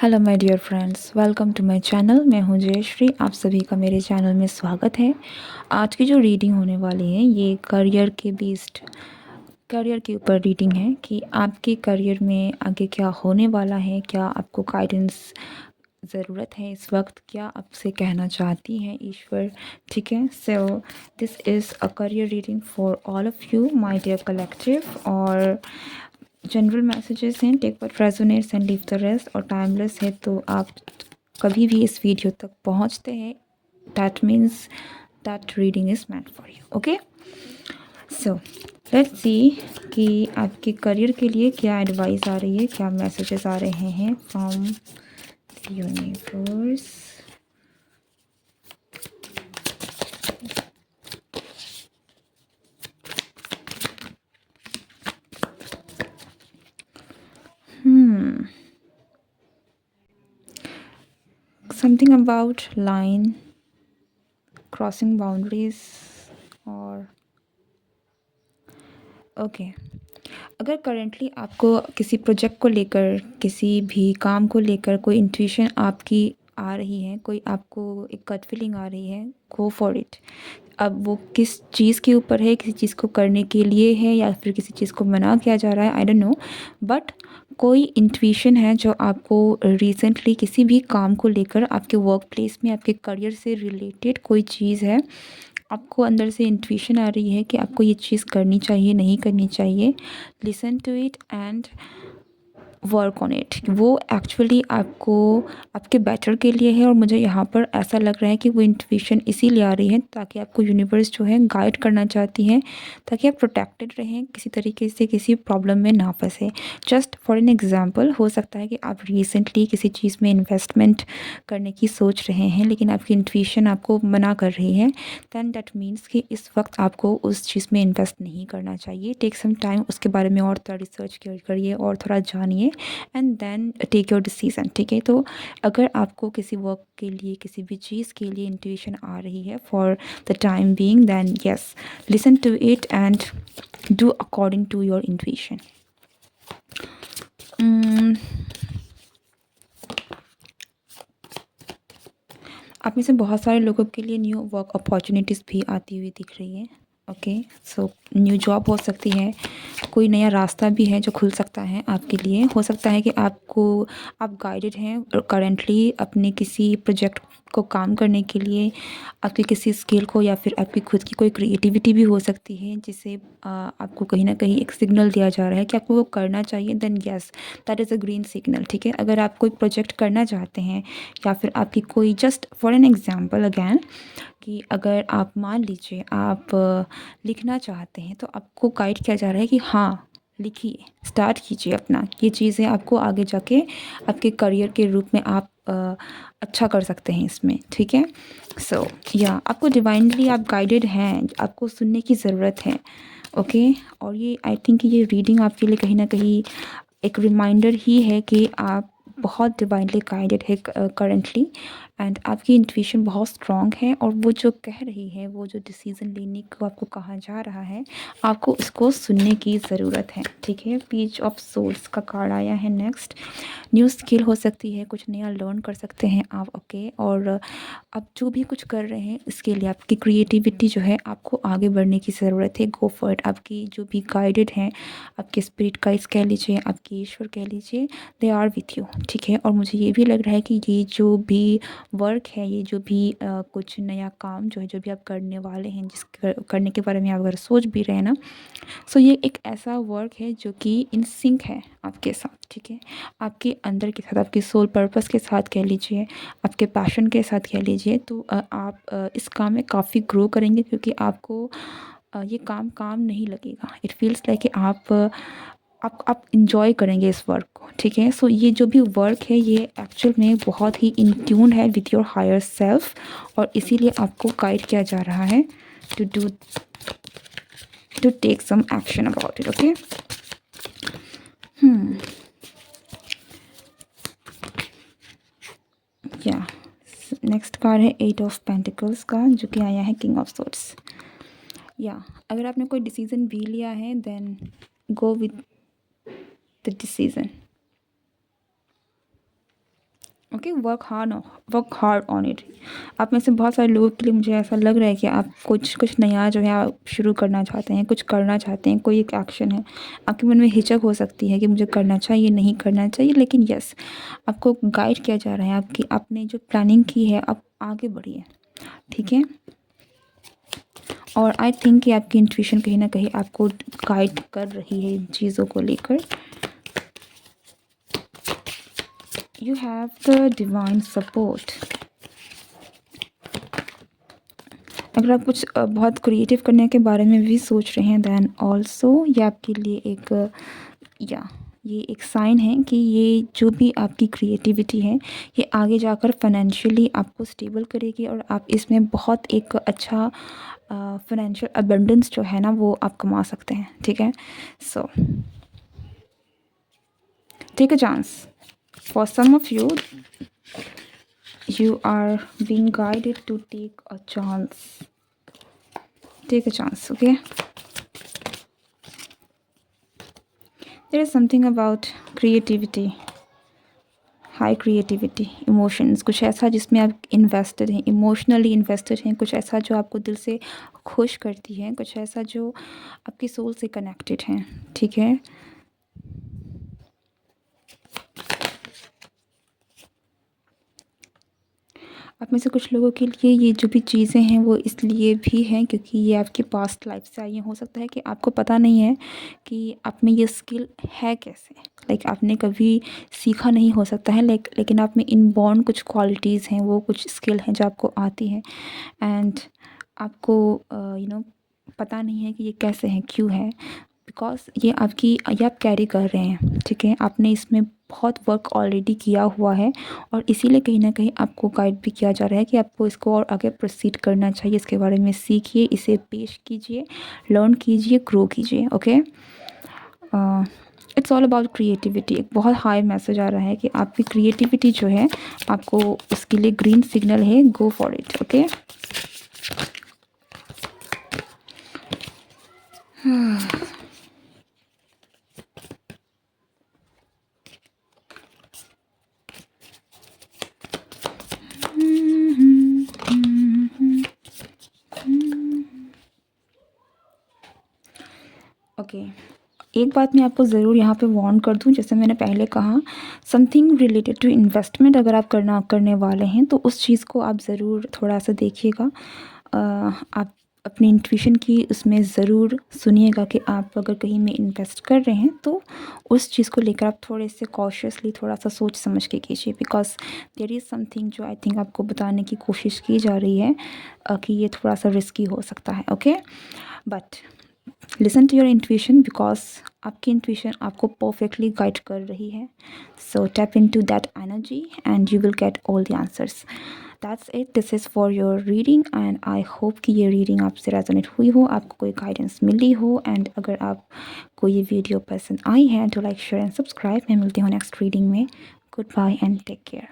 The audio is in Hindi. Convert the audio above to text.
Hello my dear friends, welcome to my channel. मैं हूं जयश्री। आप सभी का मेरे चैनल में स्वागत है। आज की जो रीडिंग होने वाली है ये करियर के ऊपर रीडिंग है कि आपके करियर में आगे क्या होने वाला है, क्या आपको गाइडेंस ज़रूरत है इस वक्त, क्या आपसे कहना चाहती हैं ईश्वर। ठीक है, so this is a career reading for all of you my dear collective. और जनरल मैसेजेस हैं, take what resonates and leave the rest. और टाइमलेस है, तो आप कभी भी इस वीडियो तक पहुंचते हैं, that means that reading is meant for you. Okay, so let's see कि आपके करियर के लिए क्या एडवाइस आ रही है, क्या मैसेजेस आ रहे हैं from universe. Something about line crossing boundaries और ओके अगर करेंटली आपको किसी प्रोजेक्ट को लेकर, किसी भी काम को लेकर कोई इंट्यूशन आपकी आ रही है, कोई आपको एक गट फीलिंग आ रही है, गो फॉर इट। अब वो किस चीज़ के ऊपर है, किसी चीज़ को करने के लिए है या फिर किसी चीज़ को मना किया जा रहा है, आई डोंट नो, बट कोई इंट्यूशन है जो आपको रिसेंटली किसी भी काम को लेकर, आपके वर्क प्लेस में आपके करियर से रिलेटेड कोई चीज़ है, आपको अंदर से इंट्यूशन आ रही है कि आपको ये चीज़ करनी चाहिए, नहीं करनी चाहिए। Listen to it and work on it. वो एक्चुअली आपको आपके बेटर के लिए है। और मुझे यहाँ पर ऐसा लग रहा है कि वो इंट्यूशन इसीलिए आ रही है ताकि आपको यूनिवर्स जो है गाइड करना चाहती है, ताकि आप प्रोटेक्टेड रहें, किसी तरीके से किसी प्रॉब्लम में ना फंसे। जस्ट फॉर एन एग्जांपल, हो सकता है कि आप रिसेंटली किसी चीज़ में इन्वेस्टमेंट करने की सोच रहे हैं, लेकिन आपकी इंट्यूशन आपको मना कर रही है। दैन दैट मीन्स कि इस वक्त आपको उस चीज़ में इन्वेस्ट नहीं करना चाहिए। टेक सम टाइम, उसके बारे में और थोड़ा रिसर्च करिए और थोड़ा जानिए and then take your decision. ठीक है, तो अगर आपको किसी वर्क के लिए, किसी भी चीज़ के लिए इंट्यूशन आ रही है for the time being, then yes, listen to it and do according to your intuition. आप में से बहुत सारे लोगों के लिए न्यू वर्क अपॉर्चुनिटीज़ भी आती हुई दिख रही है। ओके, सो न्यू जॉब हो सकती है, कोई नया रास्ता भी है जो खुल सकता है आपके लिए। हो सकता है कि आप गाइडेड हैं करेंटली अपने किसी प्रोजेक्ट को काम करने के लिए, आपकी किसी स्किल को, या फिर आपकी खुद की कोई क्रिएटिविटी भी हो सकती है जिसे आपको कहीं ना कहीं एक सिग्नल दिया जा रहा है कि आपको वो करना चाहिए। Then yes, that is a green signal. ठीक है, अगर आप कोई प्रोजेक्ट करना चाहते हैं या फिर आपकी कोई, just for an example again, कि अगर आप मान लीजिए आप लिखना चाहते हैं, तो आपको गाइड किया जा रहा है कि हाँ, लिखिए, स्टार्ट कीजिए अपना। ये चीज़ें आपको आगे जाके आपके करियर के रूप में आप अच्छा कर सकते हैं इसमें। ठीक है, सो या आपको डिवाइनली आप गाइडेड हैं, आपको सुनने की ज़रूरत है। ओके, और ये आई थिंक ये रीडिंग आपके लिए कहीं ना कहीं एक रिमाइंडर ही है कि आप बहुत डिवाइनली गाइडेड है करेंटली, एंड आपकी इंट्यूशन बहुत स्ट्रॉन्ग है। और वो जो कह रही है, वो जो डिसीज़न लेने को आपको कहा जा रहा है, आपको उसको सुनने की ज़रूरत है। ठीक है, पेज ऑफ सोल्स का कार्ड आया है नेक्स्ट। न्यू स्किल हो सकती है, कुछ नया लर्न कर सकते हैं आप। ओके, और आप जो भी कुछ कर रहे हैं इसके लिए आपकी क्रिएटिविटी जो है, आपको आगे बढ़ने की ज़रूरत है। Go for it. आपकी जो भी गाइडेड हैं, आपके स्पिरिट गाइड्स कह लीजिए, आपके ईश्वर कह लीजिए, दे आर विथ यू। ठीक है, और मुझे ये भी लग रहा है कि ये जो भी वर्क है, ये जो भी कुछ नया काम जो है, जो भी आप करने वाले हैं, करने के बारे में आप अगर सोच भी रहे हैं ना, सो ये एक ऐसा वर्क है जो कि इन सिंक है आपके साथ। ठीक है, आपके अंदर के साथ, आपके सोल पर्पस के साथ कह लीजिए, आपके पैशन के साथ कह लीजिए। तो आप इस काम में काफ़ी ग्रो करेंगे, क्योंकि आपको ये काम काम नहीं लगेगा। इट फील्स लाइक कि आप इंजॉय करेंगे इस वर्क को। ठीक है, सो ये जो भी वर्क है, ये एक्चुअल में बहुत ही इन ट्यून है विथ योर हायर सेल्फ, और इसीलिए आपको गाइड किया जा रहा है to take some action about it. Okay, या नेक्स्ट कार्ड है एट ऑफ पेंटिकल्स का, जो कि आया है किंग ऑफ सोर्ड्स। या अगर आपने कोई डिसीजन भी लिया है, then go with the decision. Okay, work hard on it. आप में से बहुत सारे लोगों के लिए मुझे ऐसा लग रहा है कि आप कुछ कुछ नया जो है आप शुरू करना चाहते हैं, कुछ करना चाहते हैं, कोई एक एक्शन है। आपके मन में हिचक हो सकती है कि मुझे करना चाहिए, नहीं करना चाहिए, लेकिन यस, आपको गाइड किया जा रहा है। आपकी आपने जो प्लानिंग की है, आप आगे बढ़िए, ठीक है। और आई थिंक कि आपकी इंट्यूशन कहीं ना कहीं आपको गाइड कर रही है इन चीज़ों को लेकर। You have the divine support. अगर आप कुछ बहुत क्रिएटिव करने के बारे में भी सोच रहे हैं, देन ऑल्सो ये आपके लिए एक या ये एक साइन है कि ये जो भी आपकी क्रिएटिविटी है, ये आगे जाकर फाइनेंशियली आपको स्टेबल करेगी और आप इसमें बहुत एक अच्छा फाइनेंशियल अबंडेंस जो है ना, वो आप कमा सकते हैं, ठीक है। So take a chance. For some of you, you are being guided to take a chance. Take a chance, okay? There is something about creativity, high creativity, emotions, कुछ ऐसा जिसमें आप इन्वेस्टेड हैं, इमोशनली इन्वेस्टेड हैं, कुछ ऐसा जो आपको दिल से खुश करती है, कुछ ऐसा जो आपकी सोल से कनेक्टेड है, ठीक है। आप में से कुछ लोगों के लिए ये जो भी चीज़ें हैं वो इसलिए भी हैं क्योंकि ये आपकी पास्ट लाइफ से आई हैं। हो सकता है कि आपको पता नहीं है कि आप में ये स्किल है कैसे, लाइक आपने कभी सीखा नहीं हो सकता है, लेकिन आप में इनबॉर्न कुछ क्वालिटीज़ हैं, वो कुछ स्किल हैं जो आपको आती हैं एंड आपको पता नहीं है कि ये कैसे हैं, क्यों है, बिकॉज ये आप कैरी कर रहे हैं, ठीक है। आपने इसमें बहुत वर्क ऑलरेडी किया हुआ है और इसीलिए कहीं ना कहीं आपको गाइड भी किया जा रहा है कि आपको इसको और आगे प्रोसीड करना चाहिए, इसके बारे में सीखिए, इसे पेश कीजिए, लर्न कीजिए, ग्रो कीजिए, okay. It's all about creativity. एक बहुत हाई मैसेज आ रहा है कि आपकी क्रिएटिविटी जो है, आपको उसके लिए ग्रीन सिग्नल है, go for it, okay. Okay, एक बात मैं आपको ज़रूर यहाँ पे वार्न कर दूँ, जैसे मैंने पहले कहा, समथिंग रिलेटेड टू इन्वेस्टमेंट अगर आप करने वाले हैं तो उस चीज़ को आप ज़रूर थोड़ा सा देखिएगा। आप अपनी इंट्यूशन की उसमें ज़रूर सुनिएगा कि आप अगर कहीं में इन्वेस्ट कर रहे हैं तो उस चीज़ को लेकर आप थोड़े से कॉशियसली थोड़ा सा सोच समझ के कीजिए, बिकॉज देयर इज़ समथिंग जो आई थिंक आपको बताने की कोशिश की जा रही है कि ये थोड़ा सा रिस्की हो सकता है, okay. But listen to your intuition, because आपकी इंट्यूशन आपको परफेक्टली गाइड कर रही है। So tap into that energy and you will get all the answers. That's it, this is for your reading and I hope कि ये रीडिंग आपसे रेजोनेट हुई हो, आपको कोई गाइडेंस मिली हो। एंड अगर आपको ये वीडियो पसंद आई है तो लाइक, शेयर एंड सब्सक्राइब। मैं मिलती हूँ नेक्स्ट रीडिंग में। Good bye and take care.